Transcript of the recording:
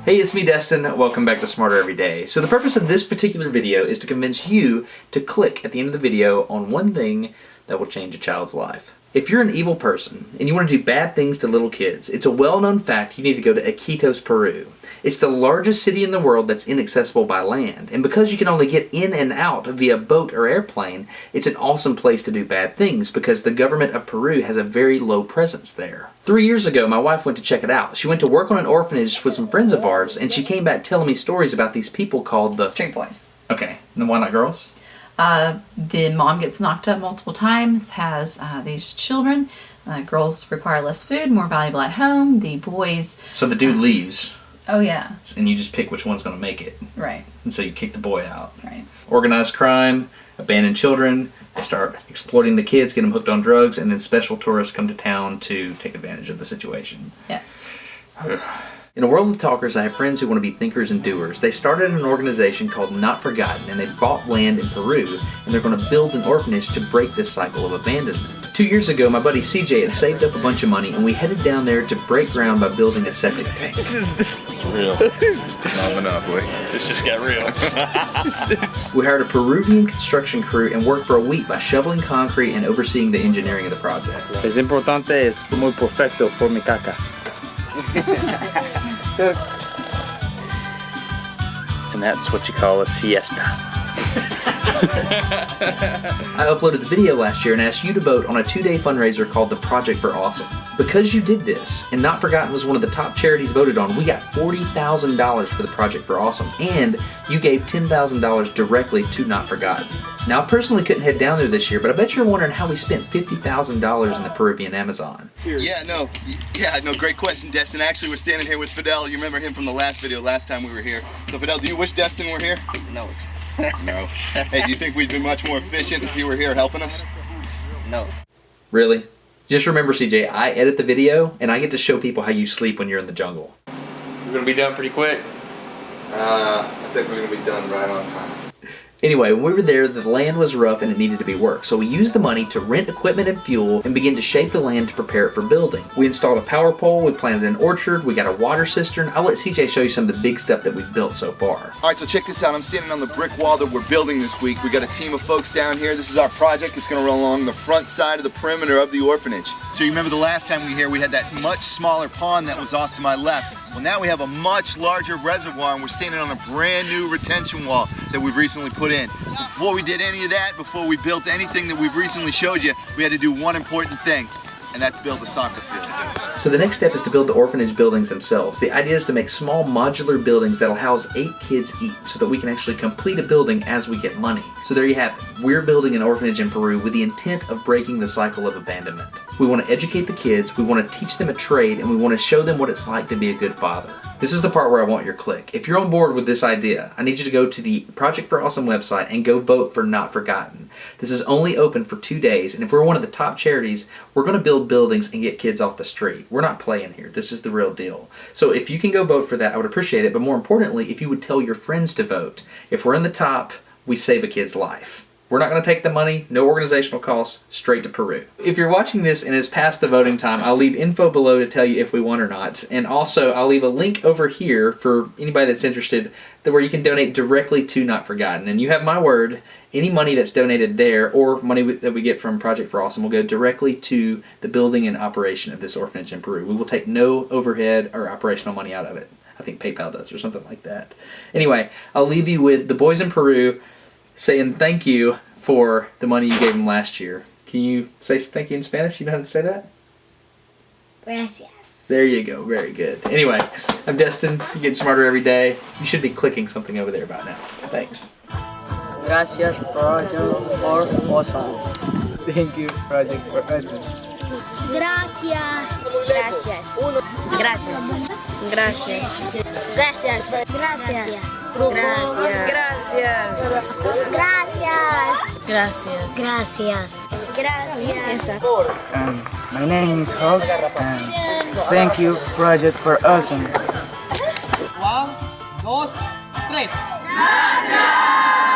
Hey, it's me, Destin. Welcome back to Smarter Every Day. So the purpose of this particular video is to convince you to click at the end of the video on one thing that will change a child's life. If you're an evil person and you want to do bad things to little kids, it's a well-known fact you need to go to Iquitos, Peru. It's the largest city in the world that's inaccessible by land, and because you can only get in and out via boat or airplane, it's an awesome place to do bad things because the government of Peru has a very low presence there. 3 years ago, my wife went to check it out. She went to work on an orphanage with some friends of ours, and she came back telling me stories about these people called the Street Boys. Okay, and why not girls? The mom gets knocked up multiple times, has these children. Girls require less food, more valuable at home. The boys... So the dude leaves. Oh, yeah. And you just pick which one's going to make it. Right. And so you kick the boy out. Right. Organized crime, abandoned children, they start exploiting the kids, get them hooked on drugs, and then special tourists come to town to take advantage of the situation. Yes. In a world of talkers, I have friends who want to be thinkers and doers. They started an organization called Not Forgotten, and they bought land in Peru, and they're going to build an orphanage to break this cycle of abandonment. 2 years ago, my buddy CJ had saved up a bunch of money, and we headed down there to break ground by building a septic tank. It's real. It's not Monopoly. It's just got real. We hired a Peruvian construction crew and worked for a week by shoveling concrete and overseeing the engineering of the project. Es importante, es muy perfecto por mi caca. And that's what you call a siesta. I uploaded the video last year and asked you to vote on a 2-day fundraiser called the Project for Awesome. Because you did this, and Not Forgotten was one of the top charities voted on, we got $40,000 for the Project for Awesome, and you gave $10,000 directly to Not Forgotten. Now, I personally couldn't head down there this year, but I bet you're wondering how we spent $50,000 in the Peruvian Amazon. Yeah, no, great question, Destin. Actually, we're standing here with Fidel. You remember him from the last video, last time we were here. So, Fidel, do you wish Destin were here? No. No. Hey, do you think we'd be much more efficient if you were here helping us? No. Really? Just remember, CJ, I edit the video, and I get to show people how you sleep when you're in the jungle. We're gonna be done pretty quick. I think we're gonna be done right on time. Anyway, when we were there, the land was rough and it needed to be worked, so we used the money to rent equipment and fuel and begin to shape the land to prepare it for building. We installed a power pole, we planted an orchard, we got a water cistern. I'll let CJ show you some of the big stuff that we've built so far. All right, so check this out. I'm standing on the brick wall that we're building this week. We got a team of folks down here. This is our project. It's gonna run along the front side of the perimeter of the orphanage. So you remember the last time we were here, we had that much smaller pond that was off to my left. Well, now we have a much larger reservoir, and we're standing on a brand new retention wall that we've recently put in. Before we did any of that, before we built anything that we've recently showed you, we had to do one important thing, and that's build a soccer field. So the next step is to build the orphanage buildings themselves. The idea is to make small modular buildings that'll house 8 kids each so that we can actually complete a building as we get money. So there you have it. We're building an orphanage in Peru with the intent of breaking the cycle of abandonment. We want to educate the kids, we want to teach them a trade, and we want to show them what it's like to be a good father. This is the part where I want your click. If you're on board with this idea, I need you to go to the Project for Awesome website and go vote for Not Forgotten. This is only open for 2 days, and if we're one of the top charities, we're going to build buildings and get kids off the street. We're not playing here. This is the real deal. So if you can go vote for that, I would appreciate it, but more importantly, if you would tell your friends to vote. If we're in the top, we save a kid's life. We're not going to take the money, no organizational costs, straight to Peru. If you're watching this and it's past the voting time, I'll leave info below to tell you if we won or not. And also, I'll leave a link over here for anybody that's interested where you can donate directly to Not Forgotten. And you have my word, any money that's donated there or money that we get from Project for Awesome will go directly to the building and operation of this orphanage in Peru. We will take no overhead or operational money out of it. I think PayPal does or something like that. Anyway, I'll leave you with the boys in Peru saying thank you for the money you gave them last year. Can you say thank you in Spanish? You know how to say that? Gracias. There you go. Very good. Anyway, I'm Destin. You get smarter every day. You should be clicking something over there by now. Thanks. Gracias, Project for Awesome. Thank you, Project for Awesome. Gracias. Gracias. Gracias. Gracias. Gracias. Gracias. Gracias. Gracias. Gracias. Gracias. Gracias. My name is Hogs, and thank you, Project for Awesome. 1, 2, 3. Gracias.